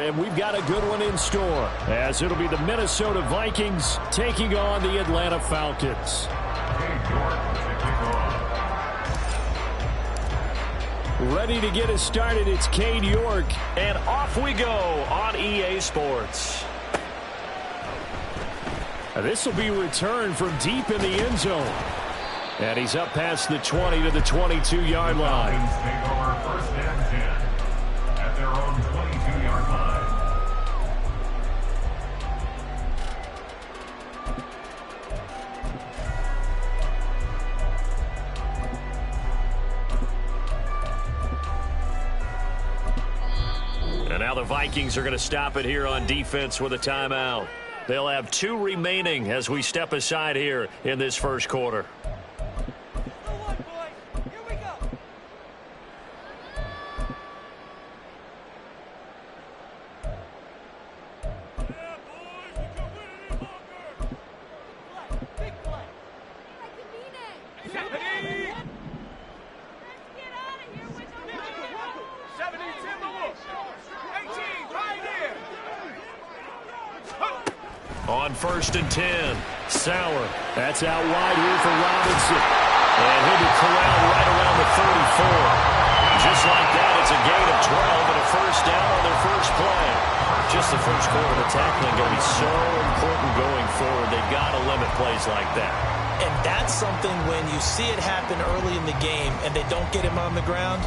and we've got a good one in store, as it'll be the Minnesota Vikings taking on the Atlanta Falcons. Ready to get us started, it's Cade York, and off we go on EA Sports. This will be returned from deep in the end zone. And he's up past the 20 to the 22-yard line. Falcons take over first and 10 at their own 22-yard line. And now the Vikings are going to stop it here on defense with a timeout. They'll have 2 remaining as we step aside here in this first quarter. On first and 10, Sauer. That's out wide here for Robinson. And he'll be corralled right around the 34. Just like that, it's a gain of 12 and a first down on their first play. Just the first quarter, the tackling going to be so important going forward. They've got to limit plays like that. And that's something when you see it happen early in the game and they don't get him on the ground,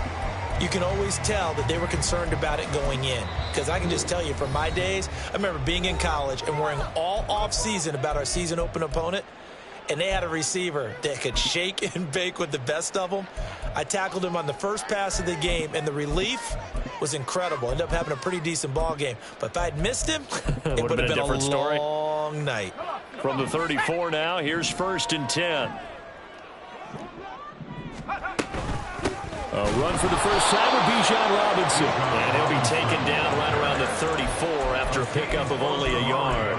you can always tell that they were concerned about it going in. Because I can just tell you from my days, I remember being in college and worrying all off-season about our season open opponent, and they had a receiver that could shake and bake with the best of them. I tackled him on the first pass of the game, and the relief was incredible. Ended up having a pretty decent ball game. But if I had missed him, it would have been a different story. Long night. From the 34 now, here's first and 10. A run for the first time with Bijan Robinson. And he'll be taken down right around the 34 after a pickup of only a yard.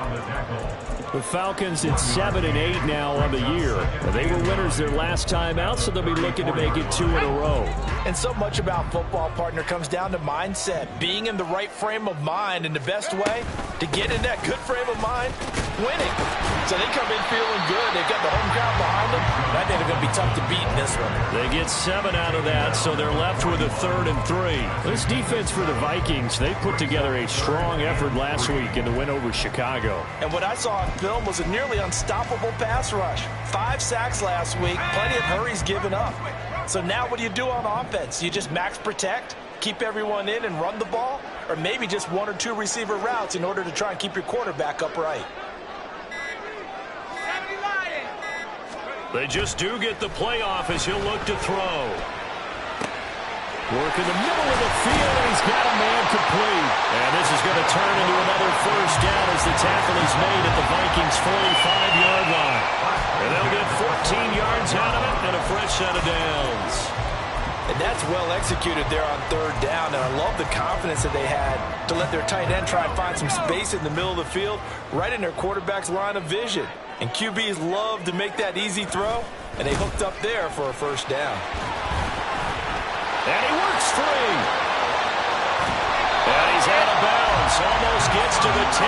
The Falcons at 7-8 now on the year. They were winners their last time out, so they'll be looking to make it 2 in a row. And so much about football, partner, comes down to mindset. Being in the right frame of mind, and the best way to get in that good frame of mind, winning. So they come in feeling good. They've got the home crowd behind them. I think they're going to be tough to beat in this one. They get 7 out of that, so they're left with a 3rd and 3. This defense for the Vikings, they put together a strong effort last week in the win over Chicago. And what I saw on film was a nearly unstoppable pass rush. 5 sacks last week, plenty of hurries given up. So now what do you do on offense? You just max protect, keep everyone in and run the ball, or maybe just 1 or 2 receiver routes in order to try and keep your quarterback upright. They just do get the playoff as he'll look to throw. Work in the middle of the field, and he's got a man complete. And this is going to turn into another first down as the tackle is made at the Vikings' 45-yard line. And they'll get 14 yards out of it and a fresh set of downs. And that's well executed there on 3rd down. And I love the confidence that they had to let their tight end try and find some space in the middle of the field, right in their quarterback's line of vision. And QBs love to make that easy throw, and they hooked up there for a first down. And he works free. And he's out of bounds. Almost gets to the 10.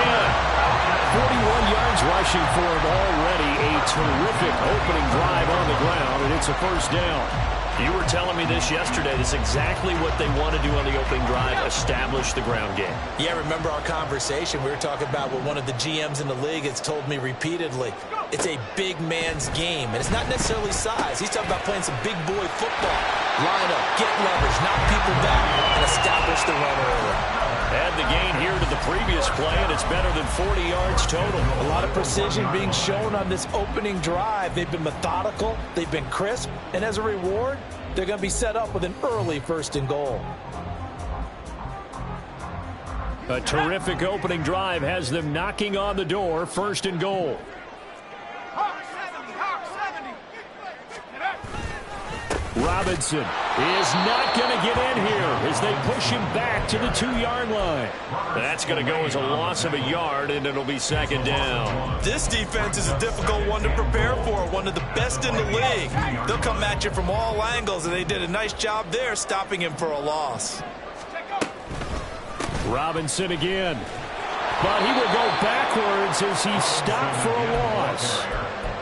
41 yards rushing for him already. A terrific opening drive on the ground, and it's a first down. You were telling me this yesterday. This is exactly what they want to do on the opening drive, establish the ground game. Yeah, remember our conversation? We were talking about what one of the GMs in the league has told me repeatedly. It's a big man's game, and it's not necessarily size. He's talking about playing some big boy football. Line up, get leverage, knock people back, and establish the run early. Add the gain here to the previous play, and it's better than 40 yards total. A lot of precision being shown on this opening drive. They've been methodical, they've been crisp, and as a reward, they're going to be set up with an early 1st and goal. A terrific opening drive has them knocking on the door, 1st and goal. Robinson is not going to get in here as they push him back to the 2-yard line. That's going to go as a loss of a yard, and it'll be 2nd down. This defense is a difficult one to prepare for, one of the best in the league. They'll come at you from all angles, and they did a nice job there stopping him for a loss. Robinson again. But he will go backwards as he's stopped for a loss.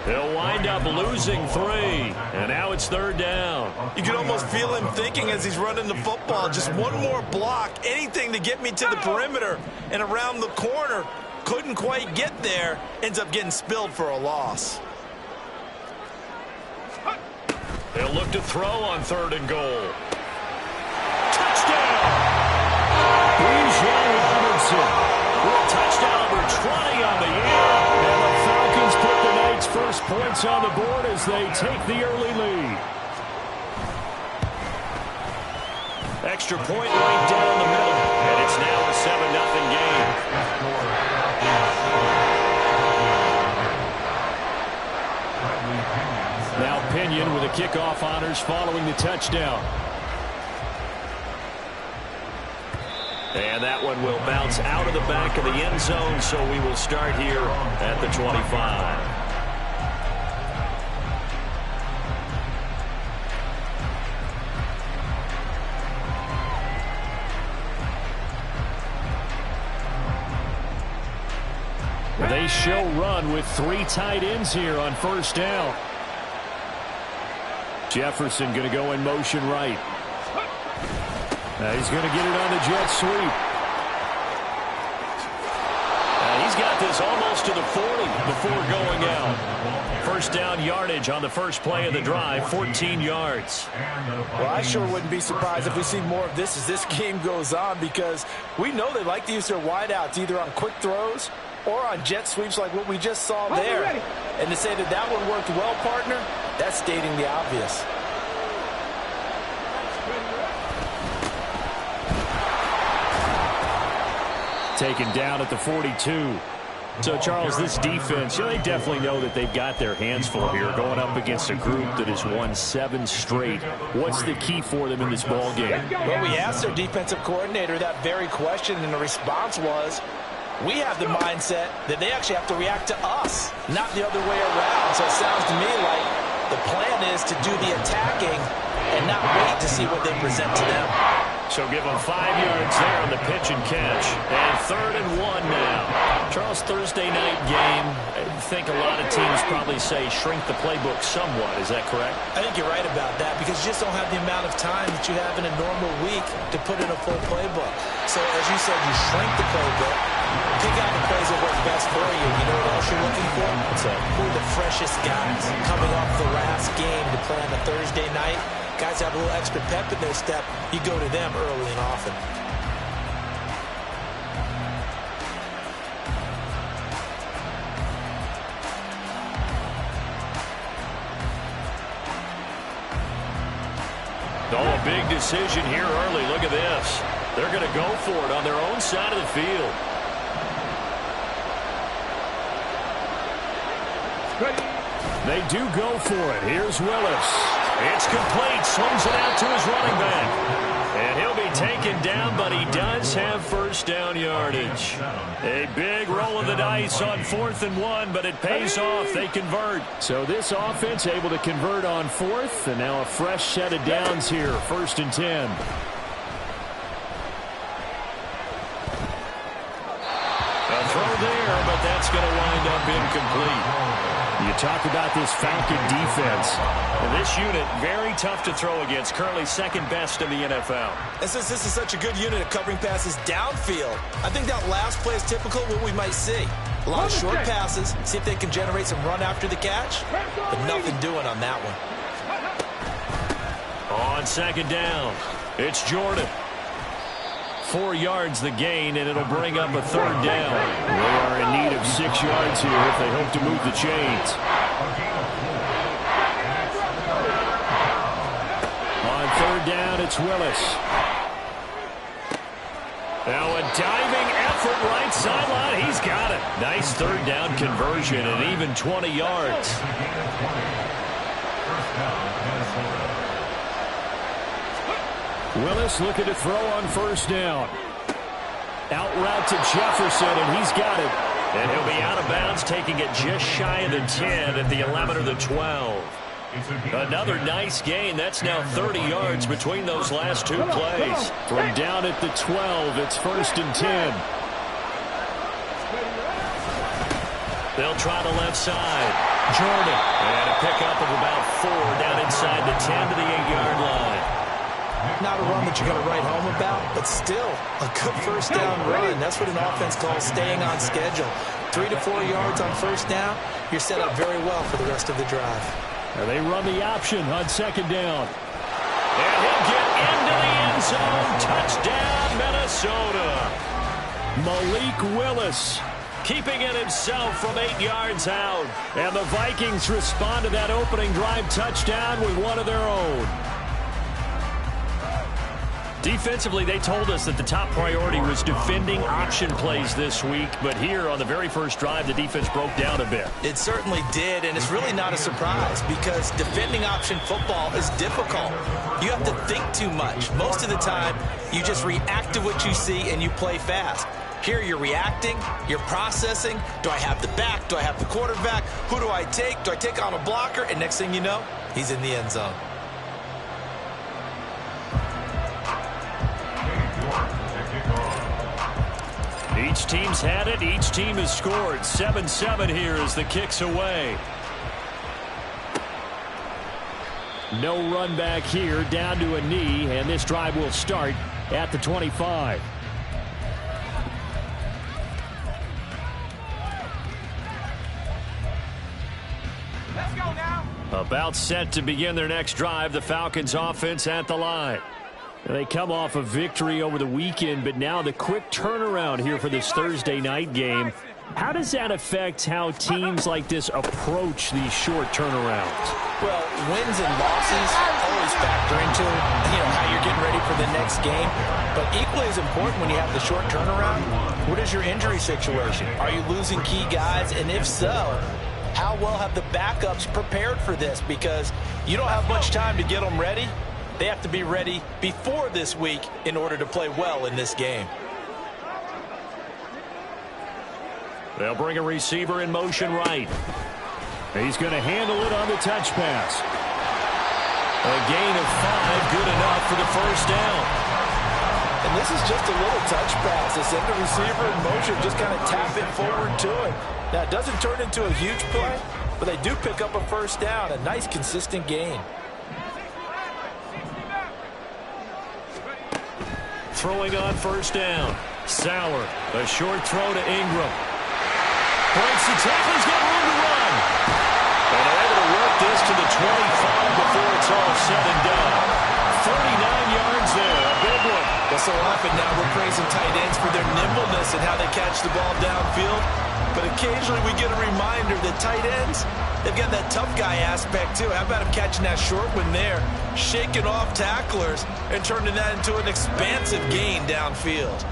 He'll wind up losing 3. And now it's 3rd down. You can almost feel him thinking as he's running the football. Just one more block, anything to get me to the perimeter and around the corner. Couldn't quite get there. Ends up getting spilled for a loss. They'll look to throw on 3rd and goal. Touchdown! Robinson with a touchdown number 20 on the year. And the Falcons put the night's first points on the board as they take the early lead. Extra point right down the middle. And it's now a 7-0 game. Now Pinion with the kickoff honors following the touchdown. And that one will bounce out of the back of the end zone, so we will start here at the 25. They show run with 3 tight ends here on 1st down. Jefferson going to go in motion right. He's going to get it on the jet sweep. He's got this almost to the 40 before going out. 1st down yardage on the first play of the drive, 14 yards. Well, I sure wouldn't be surprised if we see more of this as this game goes on, because we know they like to use their wideouts either on quick throws or on jet sweeps like what we just saw there. And to say that that one worked well, partner, that's stating the obvious. Taken down at the 42. So, Charles, this defense, they definitely know that they've got their hands full here going up against a group that has won 7 straight. What's the key for them in this ball game? Well, we asked their defensive coordinator that very question, and the response was, we have the mindset that they actually have to react to us, not the other way around. So it sounds to me like the plan is to do the attacking and not wait to see what they present to them. So give them 5 yards there on the pitch and catch. And 3rd and 1 now. Charles, Thursday night game, I think a lot of teams probably say shrink the playbook somewhat. Is that correct? I think you're right about that, because you just don't have the amount of time that you have in a normal week to put in a full playbook. So as you said, you shrink the playbook, pick out the plays that work best for you. You know what else you're looking for? Who are the freshest guys coming off the last game to play on a Thursday night? Guys have a little extra pep in their step. You go to them early and often. Oh, a big decision here early. Look at this. They're going to go for it on their own side of the field. They do go for it. Here's Willis. It's complete. Swings it out to his running back. And he'll be taken down, but he does have 1st down yardage. A big roll of the dice on 4th and 1, but it pays off. They convert. So this offense able to convert on 4th, and now a fresh set of downs here. 1st and 10. A throw there, but that's going to wind up incomplete. You talk about this Falcon defense. And this unit, very tough to throw against. Currently 2nd best in the NFL. And since this is such a good unit at covering passes downfield, I think that last play is typical of what we might see. A lot of short passes, see if they can generate some run after the catch, but nothing doing on that one. On 2nd down, it's Jordan. 4 yards the gain, and it'll bring up a 3rd down. They are in need of 6 yards here if they hope to move the chains. On 3rd down, it's Willis. Now a diving effort right sideline. He's got it. Nice 3rd down conversion and even 20 yards. Willis looking to throw on 1st down. Out route to Jefferson, and he's got it. And he'll be out of bounds, taking it just shy of the 10 at the 11 or the 12. Another nice gain. That's now 30 yards between those last two plays. From down at the 12, it's 1st and 10. They'll try the left side. Jordan. And a pickup of about 4 down inside the 10 to the 8-yard line. Not a run that you're going to write home about, but still a good first down run. That's what an offense calls staying on schedule. 3 to 4 yards on first down, you're set up very well for the rest of the drive. And they run the option on 2nd down. And he'll get into the end zone. Touchdown, Minnesota. Malik Willis keeping it himself from 8 yards out. And the Vikings respond to that opening drive touchdown with one of their own. Defensively, they told us that the top priority was defending option plays this week. But here on the very first drive, the defense broke down a bit. It certainly did, and it's really not a surprise because defending option football is difficult. You have to think too much. Most of the time, you just react to what you see and you play fast. Here you're reacting, you're processing. Do I have the back? Do I have the quarterback? Who do I take? Do I take on a blocker? And next thing you know, he's in the end zone. Each team's had it. Each team has scored. 7-7 here as the kick's away. No run back here, down to a knee, and this drive will start at the 25. Let's go now. About set to begin their next drive, the Falcons offense at the line. They come off a victory over the weekend, but now the quick turnaround here for this Thursday night game. How does that affect how teams like this approach these short turnarounds? Well, wins and losses always factor into how you're getting ready for the next game. But equally as important when you have the short turnaround, what is your injury situation? Are you losing key guys? And if so, how well have the backups prepared for this? Because you don't have much time to get them ready. They have to be ready before this week in order to play well in this game. They'll bring a receiver in motion right. He's going to handle it on the touch pass. A gain of 5, good enough for the first down. And this is just a little touch pass. They send the receiver in motion, just kind of tap it forward to him. Now, it doesn't turn into a huge play, but they do pick up a first down. A nice, consistent gain. Throwing on first down. Sauer, a short throw to Ingram. Breaks the tackle, he's got room to run. And they're able to work this to the 25 before it's all said and done. 39 yards there, a big one. Well, so often now we're praising tight ends for their nimbleness and how they catch the ball downfield. But occasionally we get a reminder that tight ends, they've got that tough guy aspect too. How about him catching that short one there, shaking off tacklers, and turning that into an expansive gain downfield.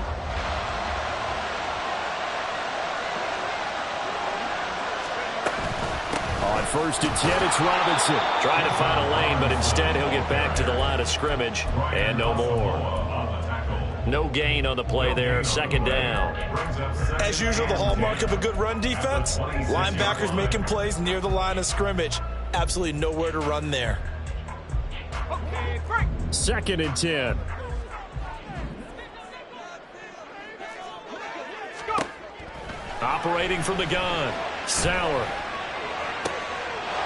On 1st and 10, it's Robinson. Trying to find a lane, but instead he'll get back to the line of scrimmage. And no more. No gain on the play there. 2nd down. As usual, the hallmark of a good run defense, linebackers making plays near the line of scrimmage. Absolutely nowhere to run there. 2nd and 10. Operating from the gun. Sauer.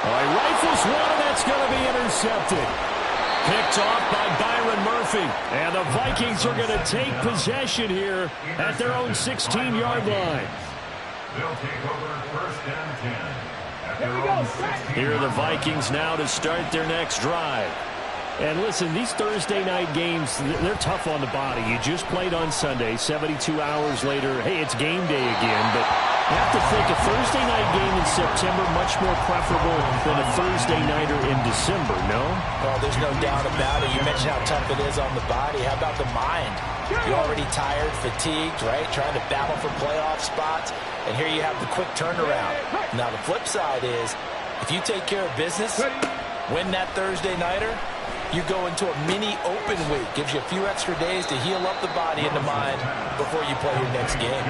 He rifles one, and that's going to be intercepted. Picked off by Byron Murphy. And the Vikings are going to take possession here at their own 16-yard line. They'll take over 1st and 10. At their own 16. Here are the Vikings now to start their next drive. And listen, these Thursday night games, they're tough on the body. You just played on Sunday, 72 hours later. Hey, it's game day again, but you have to think a Thursday night game in September much more preferable than a Thursday nighter in December, no? Well, there's no doubt about it. You mentioned how tough it is on the body. How about the mind? You're already tired, fatigued, right? Trying to battle for playoff spots. And here you have the quick turnaround. Now, the flip side is, if you take care of business, win that Thursday nighter, You go into a mini open week. Gives you a few extra days to heal up the body and the mind before you play your next game.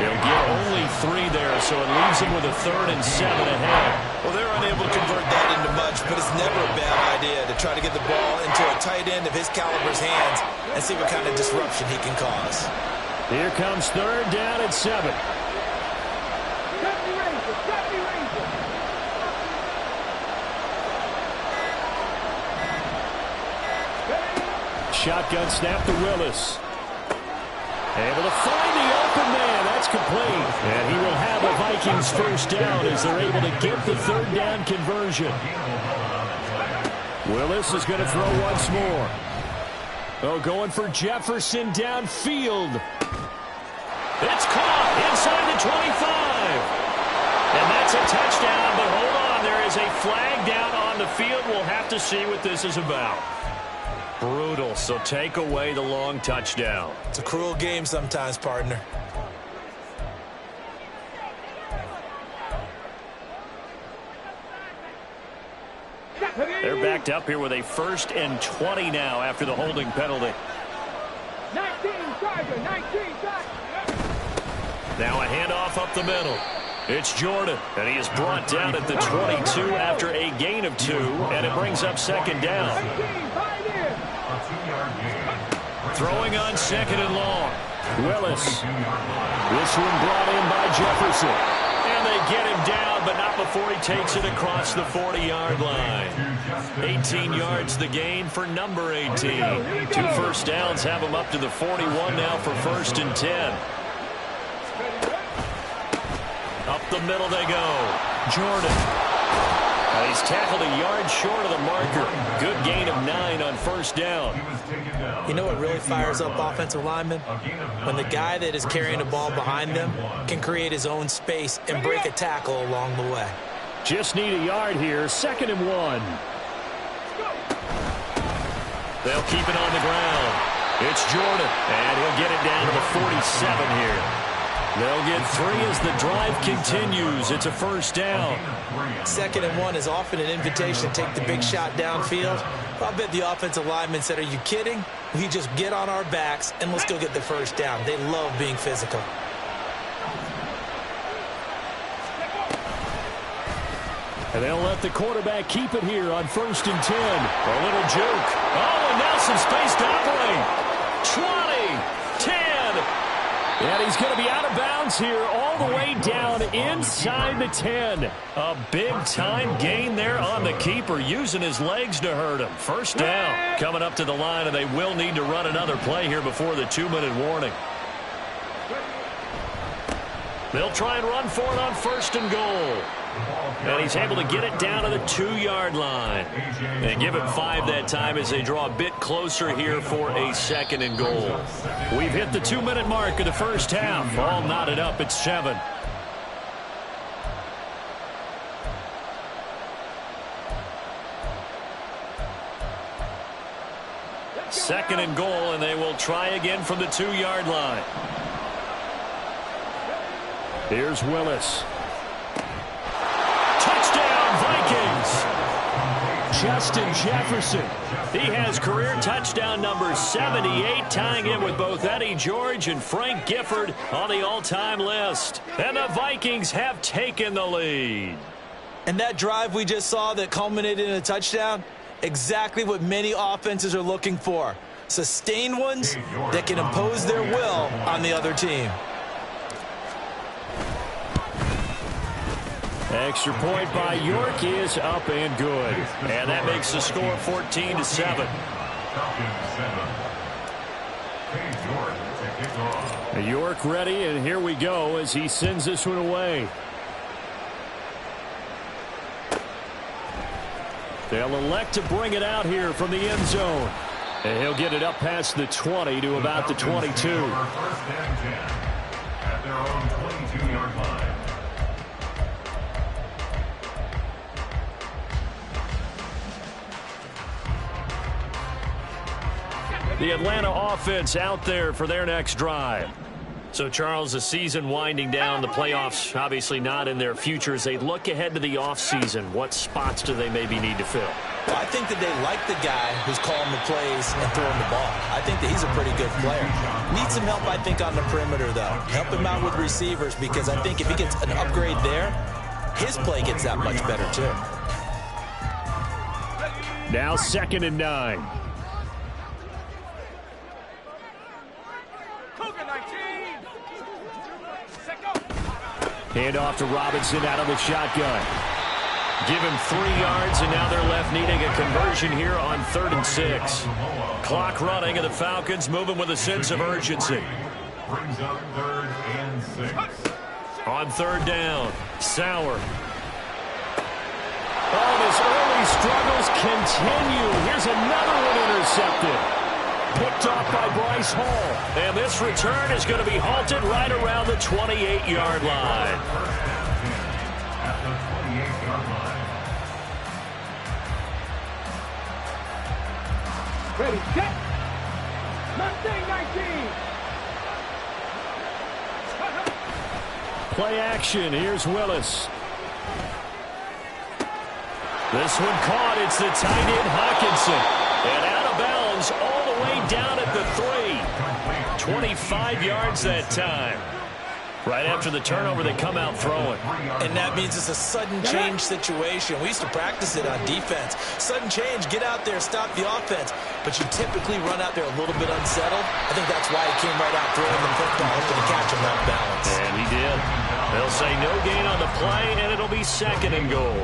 They'll get only 3 there, so it leaves them with a 3rd and 7 ahead. Well, they're unable to convert that into much, but it's never a bad idea to try to get the ball into a tight end of his caliber's hands and see what kind of disruption he can cause. Here comes 3rd down and 7. Shotgun snap to Willis. Able to find the open man. That's complete. And he will have a Vikings first down as they're able to get the 3rd down conversion. Willis is going to throw once more. Oh, going for Jefferson downfield. It's caught inside the 25. And that's a touchdown, but hold on. There is a flag down on the field. We'll have to see what this is about. Brutal, so take away the long touchdown. It's a cruel game sometimes, partner. They're backed up here with a 1st and 20 now after the holding penalty. 19, Tiger, 19, Tiger. Now a handoff up the middle. It's Jordan, and he is brought down at the 22 after a gain of 2, and it brings up 2nd down. Throwing on 2nd and long. Willis. This one brought in by Jefferson. And they get him down, but not before he takes it across the 40-yard line. 18 yards the gain for number 18. 2 first downs have him up to the 41 now for 1st and 10. Up the middle they go. Jordan. He's tackled a yard short of the marker. Good gain of 9 on 1st down. You know what really fires up offensive linemen? When the guy that is carrying the ball behind them can create his own space and break a tackle along the way. Just need a yard here. 2nd and 1. They'll keep it on the ground. It's Jordan, and he'll get it down to the 47 here. They'll get 3 as the drive continues. It's a 1st down. 2nd and 1 is often an invitation to take the big shot downfield. I bet the offensive linemen said, are you kidding? We just get on our backs and let's go get the 1st down. They love being physical. And they'll let the quarterback keep it here on 1st and 10. A little juke. Oh, and now some space to operate. 20, 10. And he's going to be out of bounds here all the way down inside the 10. A big-time gain there on the keeper, using his legs to hurt him. 1st down coming up to the line, and they will need to run another play here before the 2-minute warning. They'll try and run for it on 1st and goal. And he's able to get it down to the 2-yard line. And give him 5 that time as they draw a bit closer here for a 2nd and goal. We've hit the 2-minute mark of the 1st half. All knotted up at 7. Second and goal, and they will try again from the 2-yard line. Here's Willis. Touchdown, Vikings! Justin Jefferson. He has career touchdown number 78, tying him with both Eddie George and Frank Gifford on the all-time list. And the Vikings have taken the lead. And that drive we just saw that culminated in a touchdown, exactly what many offenses are looking for. Sustained ones that can impose their will on the other team. Extra point by York is up and good. And that makes the score 14-7. York ready, and here we go as he sends this one away. They'll elect to bring it out here from the end zone. And he'll get it up past the 20 to about the 22. At their own 22-yard line. The Atlanta offense out there for their next drive. So, Charles, the season winding down, the playoffs obviously not in their future. As they look ahead to the offseason, what spots do they maybe need to fill? Well, I think that they like the guy who's calling the plays and throwing the ball. I think that he's a pretty good player. Needs some help, I think, on the perimeter, though. Help him out with receivers, because I think if he gets an upgrade there, his play gets that much better, too. Now 2nd and 9. Hand off to Robinson out of the shotgun. Give him 3 yards, and now they're left needing a conversion here on 3rd and 6. Clock running, and the Falcons moving with a sense of urgency. Brings up 3rd and 6. On 3rd down, Sauer. Oh, his early struggles continue. Here's another one intercepted. Picked off by Bryce Hall. And this return is going to be halted right around the 28-yard line. At the 28-yard line. Ready, set. 19. Play action. Here's Willis. This one caught. It's the tight end, Hawkinson. And out of bounds all the way down at the 3. 25 yards that time. Right after the turnover, they come out throwing. And that means it's a sudden change situation. We used to practice it on defense. Sudden change, get out there, stop the offense. But you typically run out there a little bit unsettled. I think that's why he came right out throwing the football, hoping to catch him off balance. And he did. They'll say no gain on the play, and it'll be 2nd and goal.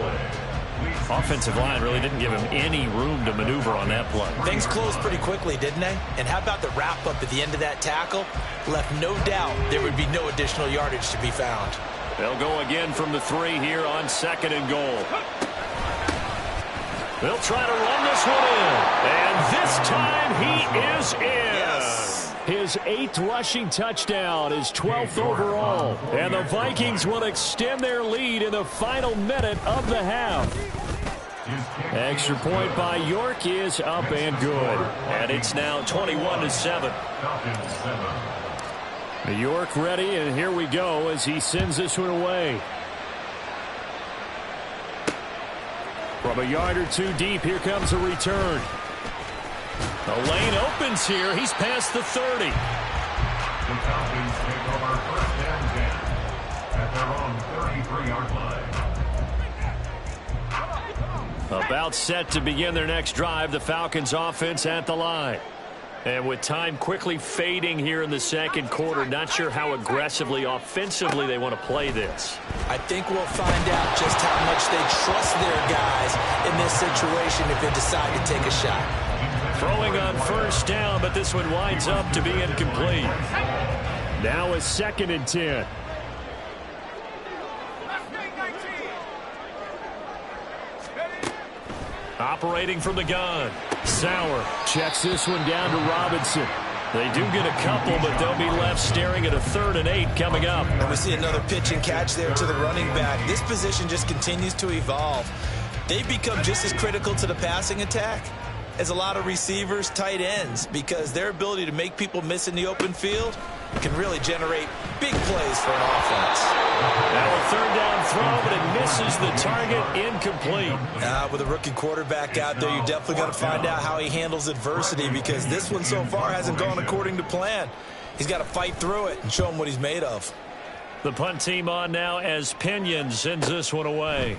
Offensive line really didn't give him any room to maneuver on that play. Things closed pretty quickly, didn't they? And how about the wrap-up at the end of that tackle? Left no doubt there would be no additional yardage to be found. They'll go again from the 3 here on 2nd and goal. They'll try to run this one in. And this time he is in. Yes. His 8th rushing touchdown, his 12th overall. And the Vikings will extend their lead in the final minute of the half. Extra point by York is up and good. And it's now 21-7. York ready, and here we go as he sends this one away. From a yard or 2 deep, here comes a return. The lane opens here. He's past the 30. The Falcons take over 1st and 10 at their own 33-yard line. About set to begin their next drive, the Falcons offense at the line. And with time quickly fading here in the 2nd quarter, not sure how aggressively, offensively they want to play this. I think we'll find out just how much they trust their guys in this situation if they decide to take a shot. Throwing on 1st down, but this one winds up to be incomplete. Now a 2nd and 10. Operating from the gun. Sauer checks this one down to Robinson. They do get a couple, but they'll be left staring at a 3rd and 8 coming up. And we see another pitch and catch there to the running back. This position just continues to evolve. They've become just as critical to the passing attack as a lot of receivers, tight ends, because their ability to make people miss in the open field can really generate big plays for an offense. Now a 3rd down throw, but it misses the target, incomplete. With a rookie quarterback out there, you're definitely going to find out how he handles adversity, because this one so far hasn't gone according to plan. He's got to fight through it and show him what he's made of. The punt team on now as Pinion sends this one away.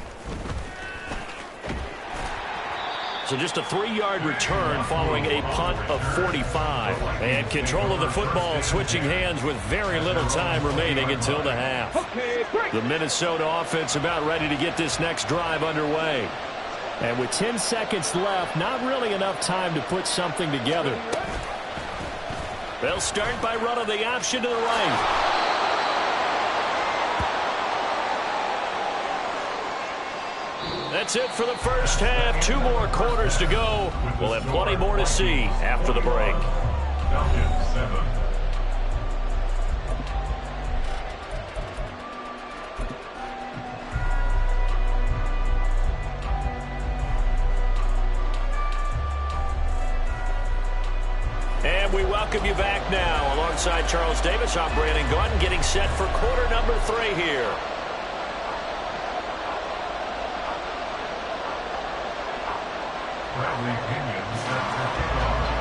So just a 3-yard return following a punt of 45. And control of the football switching hands with very little time remaining until the half. The Minnesota offense about ready to get this next drive underway. And with 10 seconds left, not really enough time to put something together. They'll start by running the option to the right. That's it for the first half. 2 more quarters to go. We'll have plenty more to see after the break. Falcons 7. And we welcome you back now. Alongside Charles Davis, I'm Brandon Gunn, getting set for quarter number 3 here. Bradley Pinion set to kick off.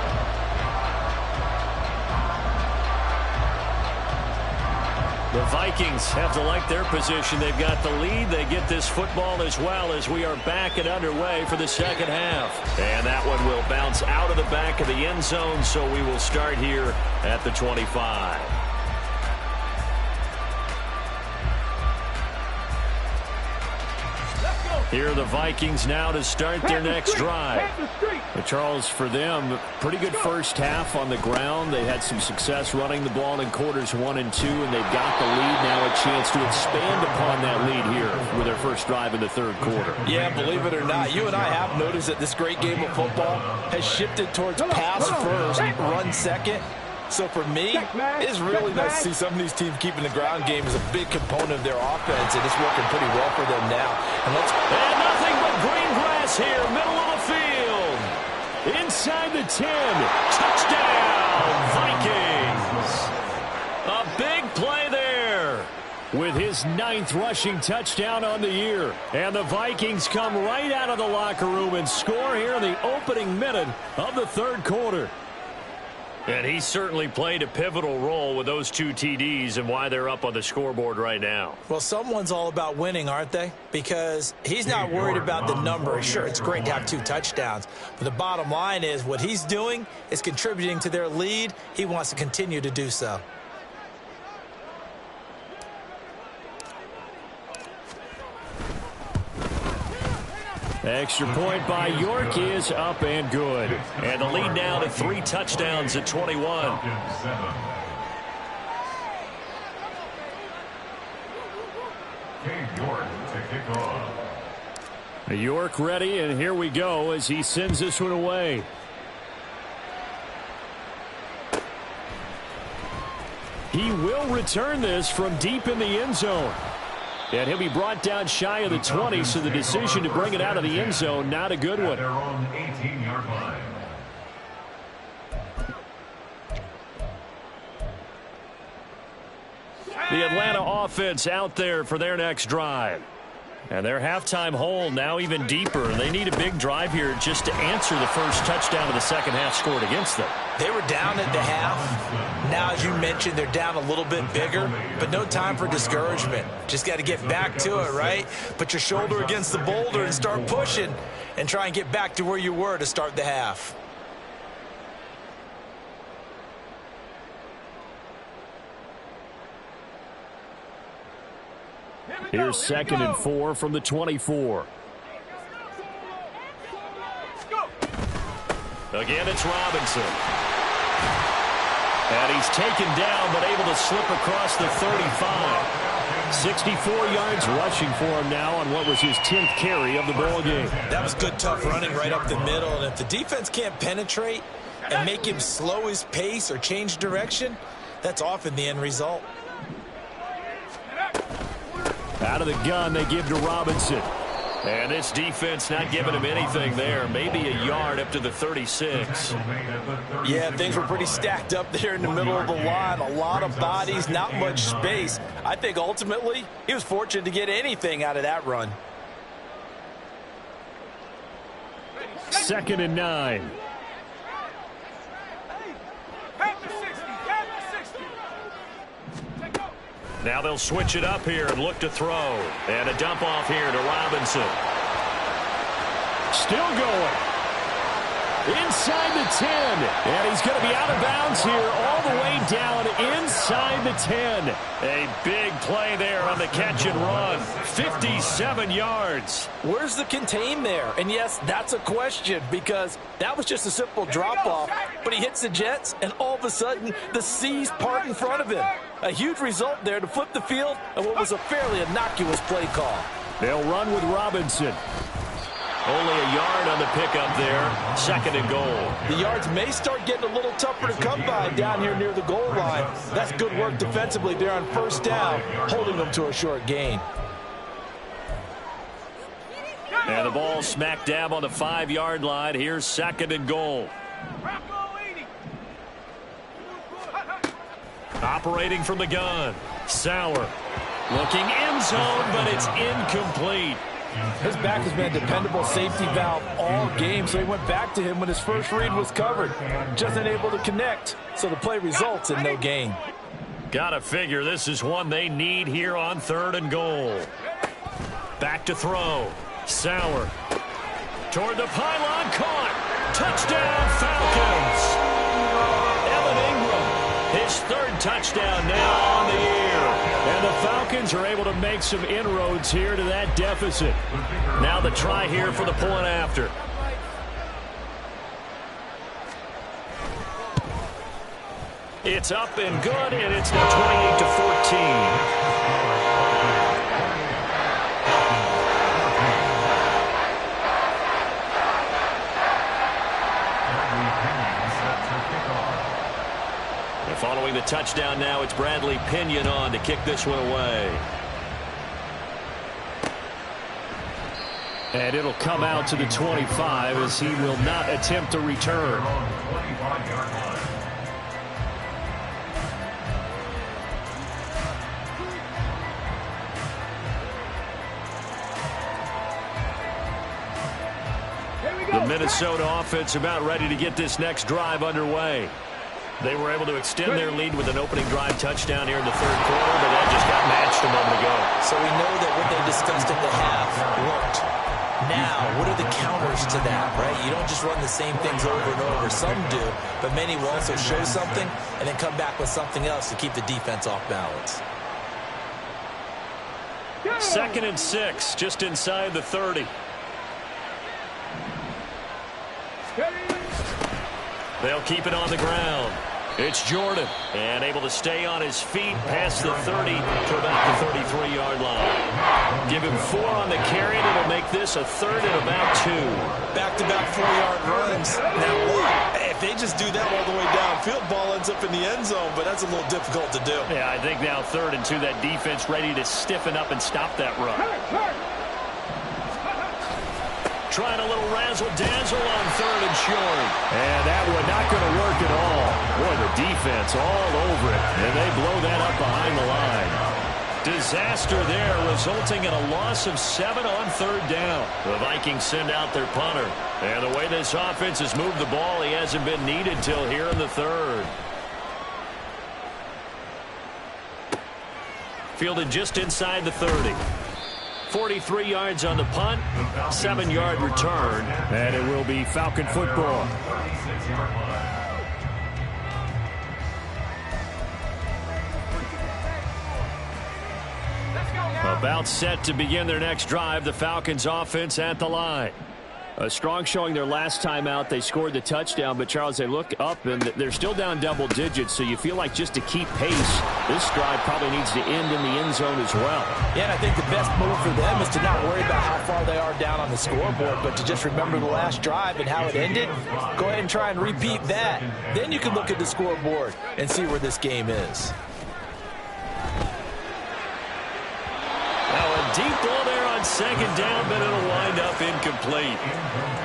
The Vikings have to like their position. They've got the lead. They get this football as well as we are back and underway for the second half. And that one will bounce out of the back of the end zone, so we will start here at the 25. Here are the Vikings now to start their next drive. But Charles, for them, pretty good first half on the ground. They had some success running the ball in quarters 1 and 2, and they've got the lead now, a chance to expand upon that lead here with their first drive in the third quarter. Yeah, believe it or not, you and I have noticed that this great game of football has shifted towards pass first, run second. So for me, it's really nice to see some of these teams keeping the ground game as a big component of their offense, and it's working pretty well for them now. And nothing but green grass here, middle of the field. Inside the 10. Touchdown, Vikings. A big play there with his 9th rushing touchdown on the year. And the Vikings come right out of the locker room and score here in the opening minute of the third quarter. And he certainly played a pivotal role with those 2 TDs and why they're up on the scoreboard right now. Well, someone's all about winning, aren't they? Because he's not worried about the number. Sure, it's great to have 2 touchdowns. But the bottom line is what he's doing is contributing to their lead. He wants to continue to do so. Extra point by York is up and good. And the lead now to 3 touchdowns at 21. York ready, and here we go as he sends this one away. He will return this from deep in the end zone. And he'll be brought down shy of the 20, so the decision to bring it out of the end zone, not a good one. Their own 18-yard line. The Atlanta offense out there for their next drive. And their halftime hole now even deeper. They need a big drive here just to answer the first touchdown of the second half scored against them. They were down at the half. Now, as you mentioned, they're down a little bit bigger, but no time for discouragement. Just got to get back to it, right? Put your shoulder against the boulder and start pushing and try and get back to where you were to start the half. Here's 2nd and 4 from the 24. Again, it's Robinson. And he's taken down, but able to slip across the 35. 64 yards rushing for him now on what was his 10th carry of the ball game. That was good, tough running right up the middle. And if the defense can't penetrate and make him slow his pace or change direction, that's often the end result. Out of the gun, they give to Robinson. And this defense not giving him anything there. Maybe a yard up to the 36. Yeah, things were pretty stacked up there in the middle of the line. A lot of bodies, not much space. I think ultimately he was fortunate to get anything out of that run. 2nd and 9. Now they'll switch it up here and look to throw. And a dump off here to Robinson. Still going. Inside the 10. And he's going to be out of bounds here all the way down inside the 10. A big play there on the catch and run. 57 yards. Where's the contain there? And yes, that's a question because that was just a simple drop-off. But he hits the Jets, and all of a sudden, the seas part in front of him. A huge result there to flip the field and what was a fairly innocuous play call. They'll run with Robinson. Only a yard on the pickup there. 2nd and goal. The yards may start getting a little tougher to come by down here near the goal line. That's good work defensively there on first down, holding them to a short gain. And the ball smack dab on the 5-yard line. Here's 2nd and goal. Operating from the gun. Sauer looking end zone, but it's incomplete. His back has been a dependable safety valve all game, so he went back to him when his first read was covered. Just unable to connect, so the play results in no gain. Gotta figure this is one they need here on 3rd and goal. Back to throw. Sauer. Toward the pylon, caught. Touchdown, Falcons. Evan Ingram, his 3rd touchdown now on the year. And the Falcons are able to make some inroads here to that deficit. Now the try here for the point after. It's up and good, and it's now 28-14. Following the touchdown now, it's Bradley Pinion on to kick this one away. And it'll come out to the 25 as he will not attempt to return. The Minnesota offense about ready to get this next drive underway. They were able to extend their lead with an opening drive touchdown here in the 3rd quarter, but that just got matched a moment ago. So we know that what they discussed at the half worked. Now, what are the counters to that, right? You don't just run the same things over and over. Some do, but many will also show something and then come back with something else to keep the defense off balance. 2nd and 6, just inside the 30. They'll keep it on the ground. It's Jordan, and able to stay on his feet past the 30 to about the 33-yard line. Give him 4 on the carry, and it'll make this a 3rd and about 2. Back-to-back 4-yard runs. Now what? If they just do that all the way downfield, ball ends up in the end zone, but that's a little difficult to do. Yeah, I think now 3rd and 2, that defense ready to stiffen up and stop that run. Trying a little razzle-dazzle on 3rd and short. And that one not going to work at all. Boy, the defense all over it. And they blow that up behind the line. Disaster there, resulting in a loss of 7 on 3rd down. The Vikings send out their punter. And the way this offense has moved the ball, he hasn't been needed till here in the 3rd. Fielded just inside the 30. 43 yards on the punt, 7-yard return, and it will be Falcon football. About set to begin their next drive, the Falcons offense at the line. A strong showing their last time out. They scored the touchdown, but, Charles, they look up, and they're still down double digits, so you feel like just to keep pace, this drive probably needs to end in the end zone as well. Yeah, and I think the best move for them is to not worry about how far they are down on the scoreboard, but to just remember the last drive and how it ended. Go ahead and try and repeat that. Then you can look at the scoreboard and see where this game is. Now a deep ball there on 2nd down, but it'll wind up incomplete.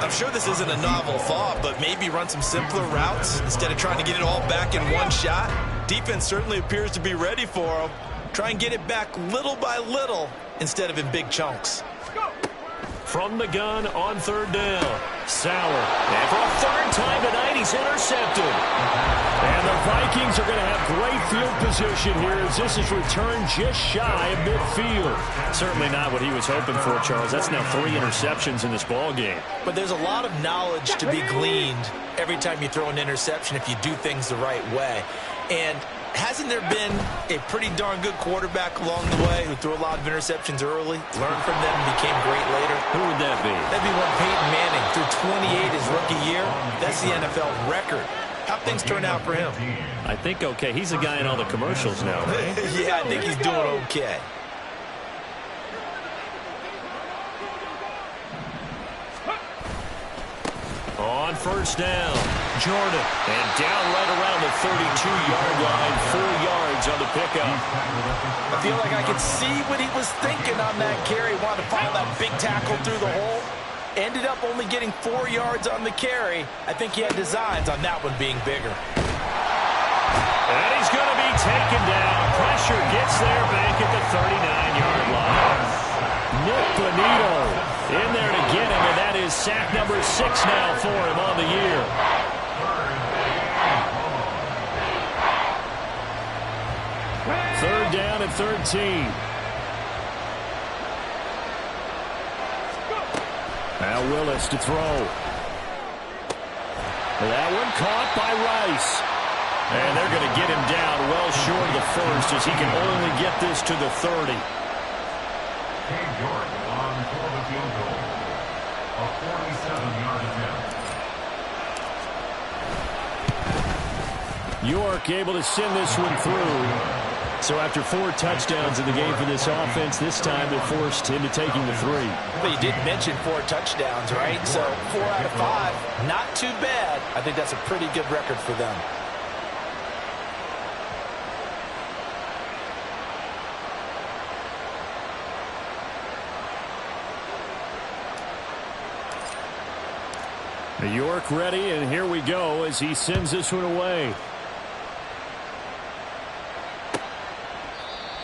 I'm sure this isn't a novel thought, but maybe run some simpler routes instead of trying to get it all back in one shot. Defense certainly appears to be ready for them. Try and get it back little by little instead of in big chunks. From the gun on 3rd down, Sauer. And for a 3rd time tonight, he's intercepted. And the Vikings are going to have great field position here as this is returned just shy of midfield. Certainly not what he was hoping for, Charles. That's now 3 interceptions in this ball game. But there's a lot of knowledge to be gleaned every time you throw an interception if you do things the right way. And hasn't there been a pretty darn good quarterback along the way who threw a lot of interceptions early, learned from them, and became great later? Who would that be? That'd be one Peyton Manning threw 28 his rookie year. That's the NFL record. How'd things turn out for him? I think okay. He's a guy in all the commercials now, right? Yeah, I think he's doing okay. On 1st down, Jordan. And down right around the 32-yard line, 4 yards on the pickup. I feel like I could see what he was thinking on that carry. Wanted to follow that big tackle through the hole. Ended up only getting 4 yards on the carry. I think he had designs on that one being bigger. And he's going to be taken down. Pressure gets there back at the 39-yard line. Nick Bonito in there to get him, and that is sack number 6 now for him on the year. Third down and 13. Now Willis to throw. That one caught by Rice. And they're going to get him down well short of the first as he can only get this to the 30. York on for the field goal. A 47-yard attempt. York able to send this one through. So after 4 touchdowns in the game for this offense, this time they forced him to taking the 3. But you did mention 4 touchdowns, right? So 4 out of 5, not too bad. I think that's a pretty good record for them. York ready, and here we go as he sends this one away.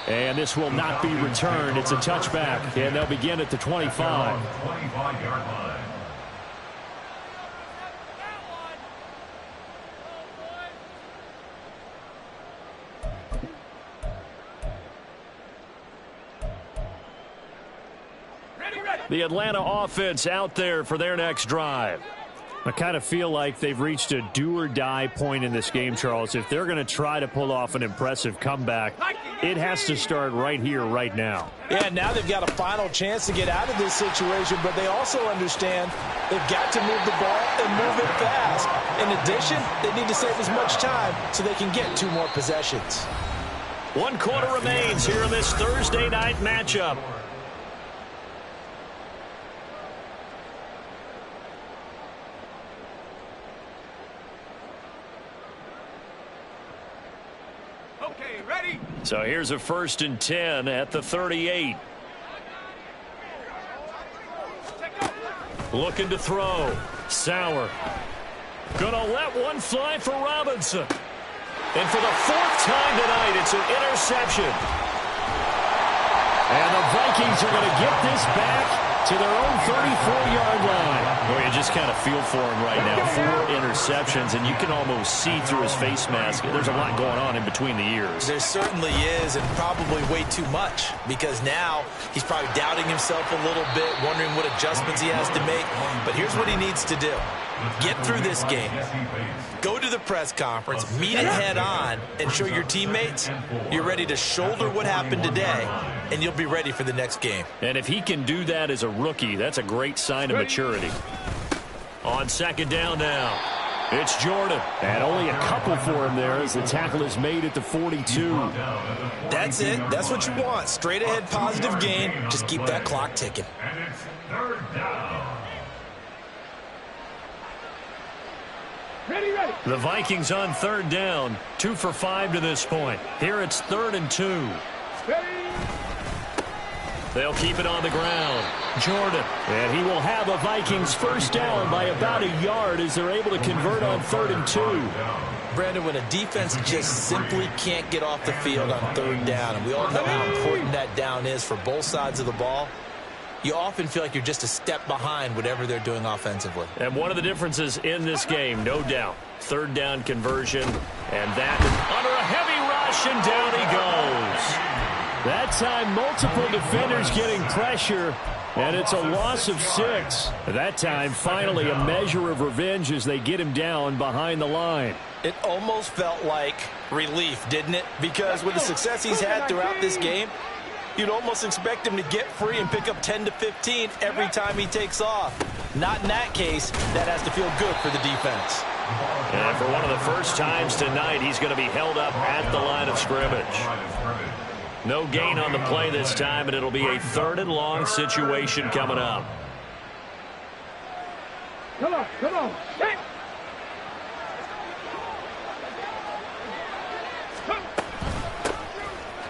And this will not be returned. It's a touchback, and they'll begin at the 25. 25-yard line. The Atlanta offense out there for their next drive. I kind of feel like they've reached a do-or-die point in this game, Charles. If they're going to try to pull off an impressive comeback, it has to start right here, right now. Yeah, now they've got a final chance to get out of this situation, but they also understand they've got to move the ball and move it fast. In addition, they need to save as much time so they can get 2 more possessions. 1 quarter remains here in this Thursday night matchup. So here's a 1st and 10 at the 38. Looking to throw. Sauer. Gonna let one fly for Robinson. And for the 4th time tonight, it's an interception. And the Vikings are going to get this back to their own 34-yard line. Well, you just kind of feel for him right now. 4 interceptions, and you can almost see through his face mask. There's a lot going on in between the ears. There certainly is, and probably way too much, because now he's probably doubting himself a little bit, wondering what adjustments he has to make. But here's what he needs to do. Get through this game. Go to the press conference, meet it head on, and show your teammates you're ready to shoulder what happened today, and you'll be ready for the next game. And if he can do that as a rookie, that's a great sign of maturity. On 2nd down now, it's Jordan. And only a couple for him there as the tackle is made at the 42. That's it. That's what you want. Straight ahead positive gain. Just keep that clock ticking. And it's 3rd down. Ready. The Vikings on 3rd down. 2 for 5 to this point. Here it's 3rd and 2. Ready. They'll keep it on the ground. Jordan. And he will have a Vikings 1st down by about a yard as they're able to convert on 3rd and 2. Brandon, when a defense just simply can't get off the field on 3rd down, and we all know how important that down is for both sides of the ball, you often feel like you're just a step behind whatever they're doing offensively. And one of the differences in this game, no doubt, 3rd down conversion, and that under a heavy rush, and down he goes. That time, multiple defenders getting pressure, and it's a loss of 6. That time, finally, a measure of revenge as they get him down behind the line. It almost felt like relief, didn't it? Because with the success he's had throughout this game, you'd almost expect him to get free and pick up 10 to 15 every time he takes off. Not in that case. That has to feel good for the defense. And for one of the first times tonight, he's going to be held up at the line of scrimmage. No gain on the play this time, and it'll be a 3rd and long situation coming up. Come on. Hey.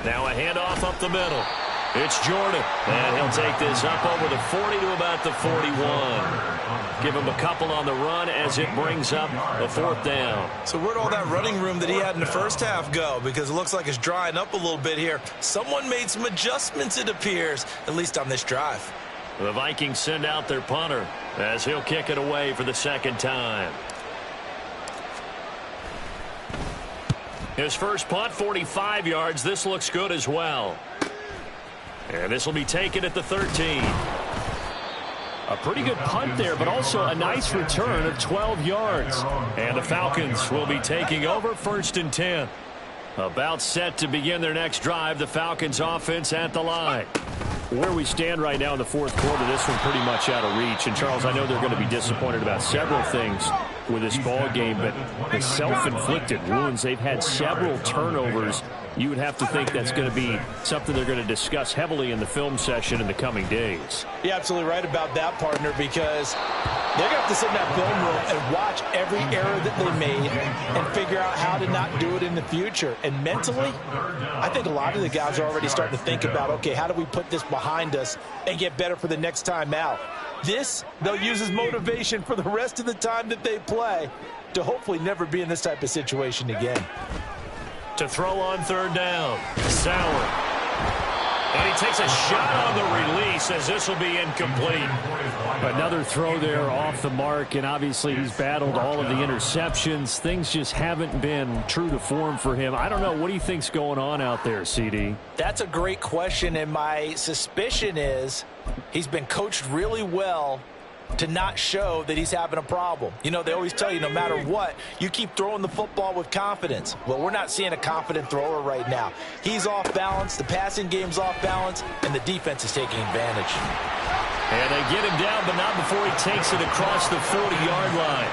Now a handoff up the middle. It's Jordan, and he'll take this up over the 40 to about the 41. Give him a couple on the run as it brings up a 4th down. So where'd all that running room that he had in the first half go? Because it looks like it's drying up a little bit here. Someone made some adjustments, it appears, at least on this drive. The Vikings send out their punter as he'll kick it away for the 2nd time. His first punt, 45 yards. This looks good as well. And this will be taken at the 13. A pretty good punt there, but also a nice return of 12 yards. And the Falcons will be taking over 1st and 10. About set to begin their next drive, the Falcons offense at the line. Where we stand right now in the 4th quarter, this one pretty much out of reach. And, Charles, I know they're going to be disappointed about several things with this ball game, but the self-inflicted wounds, they've had several turnovers. You would have to think that's going to be something they're going to discuss heavily in the film session in the coming days. You're absolutely right about that, partner, because they're going to have to sit in that film room and watch every error that they made and figure out how to not do it in the future. And mentally, I think a lot of the guys are already starting to think about, okay, how do we put this behind us and get better for the next time out? This, they'll use as motivation for the rest of the time that they play to hopefully never be in this type of situation again. To throw on 3rd down, Sauer. And he takes a shot on the release as this will be incomplete. Another throw there off the mark, and obviously he's battled all of the interceptions. Things just haven't been true to form for him. I don't know. What do you think's going on out there, CD? That's a great question, and my suspicion is he's been coached really well to not show that he's having a problem. You know, they always tell you no matter what, you keep throwing the football with confidence. Well, we're not seeing a confident thrower right now. He's off balance, the passing game's off balance, and the defense is taking advantage. And they get him down, but not before he takes it across the 40-yard line.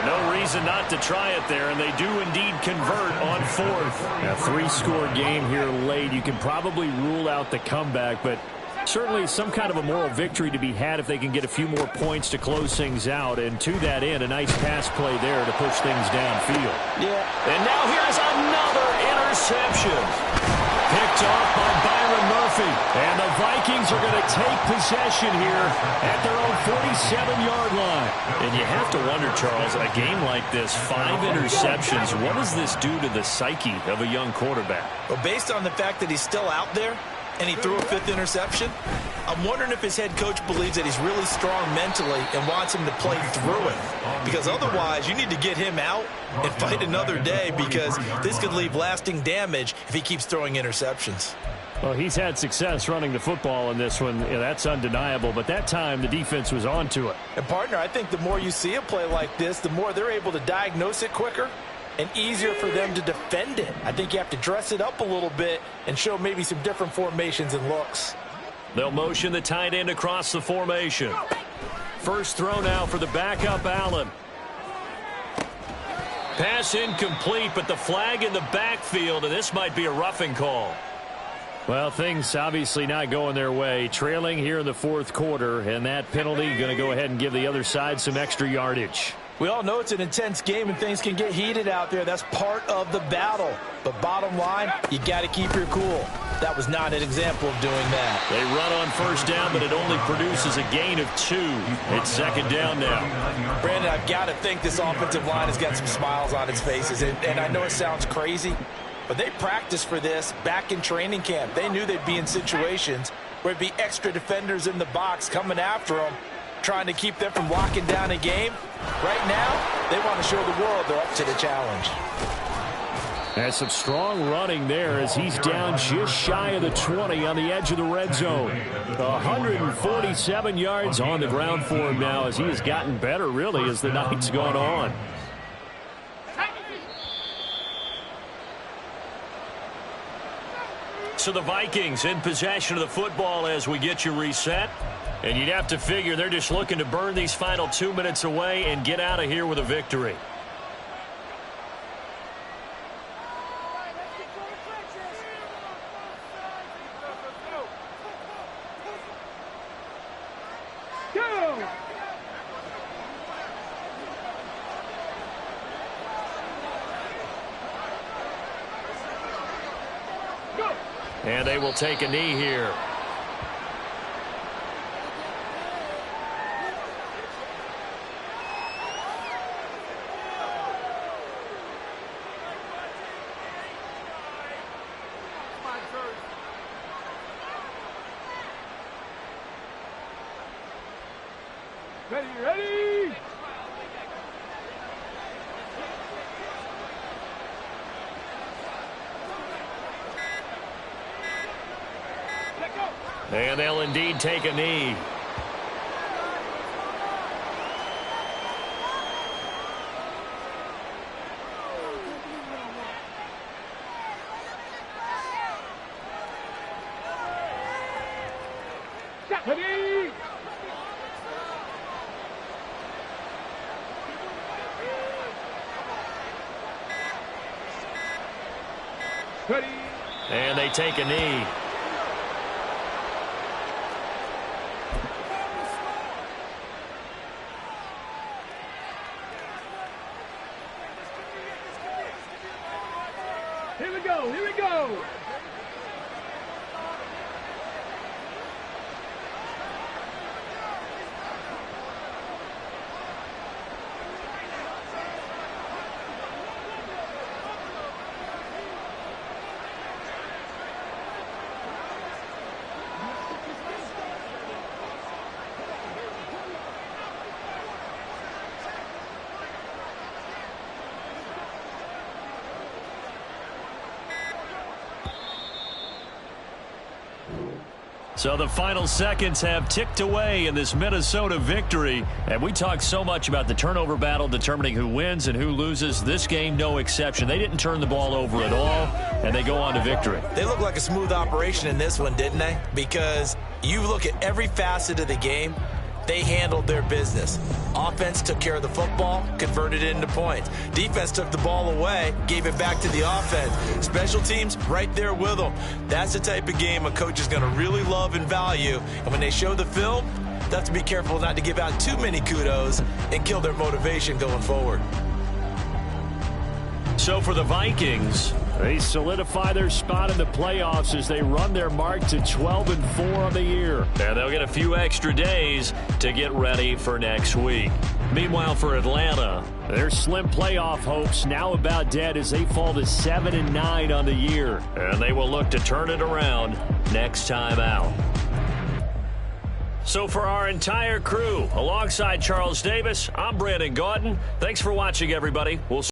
No reason not to try it there, and they do indeed convert on 4th. A 3-score game here late. You can probably rule out the comeback, but certainly some kind of a moral victory to be had if they can get a few more points to close things out. And to that end, a nice pass play there to push things downfield. Yeah, and now here's another interception. Picked off by Byron Murphy. And the Vikings are going to take possession here at their own 47-yard line. And you have to wonder, Charles, a game like this, 5 interceptions, what does this do to the psyche of a young quarterback? Well, based on the fact that he's still out there, and he threw a 5th interception, I'm wondering if his head coach believes that he's really strong mentally and wants him to play through it. Because otherwise, you need to get him out and fight another day, because this could leave lasting damage if he keeps throwing interceptions. Well, he's had success running the football in this one. Yeah, that's undeniable. But that time, the defense was on to it. And, partner, I think the more you see a play like this, the more they're able to diagnose it quicker and easier for them to defend it. I think you have to dress it up a little bit and show maybe some different formations and looks. They'll motion the tight end across the formation. First throw now for the backup, Allen. Pass incomplete, but the flag in the backfield, and this might be a roughing call. Well, things obviously not going their way. Trailing here in the 4th quarter, and that penalty going to go ahead and give the other side some extra yardage. We all know it's an intense game and things can get heated out there. That's part of the battle. But bottom line, you got to keep your cool. That was not an example of doing that. They run on 1st down, but it only produces a gain of 2. It's 2nd down now. Brandon, I've got to think this offensive line has got some smiles on its faces. And I know it sounds crazy, but they practiced for this back in training camp. They knew they'd be in situations where it'd be extra defenders in the box coming after them, trying to keep them from locking down a game. Right now, they want to show the world they're up to the challenge. There's some strong running there as he's down just shy of the 20 on the edge of the red zone. 147 yards on the ground for him now as he has gotten better, really, as the night's gone on. So the Vikings in possession of the football as we get you reset. And you'd have to figure they're just looking to burn these final 2 minutes away and get out of here with a victory. And they will take a knee here. Ready, ready! Let go! And they'll indeed take a knee. Ready! Ready! And they take a knee. Here we go, here we go! So the final seconds have ticked away in this Minnesota victory. And we talked so much about the turnover battle determining who wins and who loses. This game, no exception. They didn't turn the ball over at all, and they go on to victory. They look like a smooth operation in this one, didn't they? Because you look at every facet of the game, they handled their business. Offense took care of the football, converted it into points. Defense took the ball away, gave it back to the offense. Special teams, right there with them. That's the type of game a coach is going to really love and value. And when they show the film, they have to be careful not to give out too many kudos and kill their motivation going forward. So for the Vikings, they solidify their spot in the playoffs as they run their mark to 12-4 on the year. And they'll get a few extra days to get ready for next week. Meanwhile, for Atlanta, their slim playoff hopes now about dead as they fall to 7-9 on the year. And they will look to turn it around next time out. So for our entire crew, alongside Charles Davis, I'm Brandon Gaudin. Thanks for watching, everybody. We'll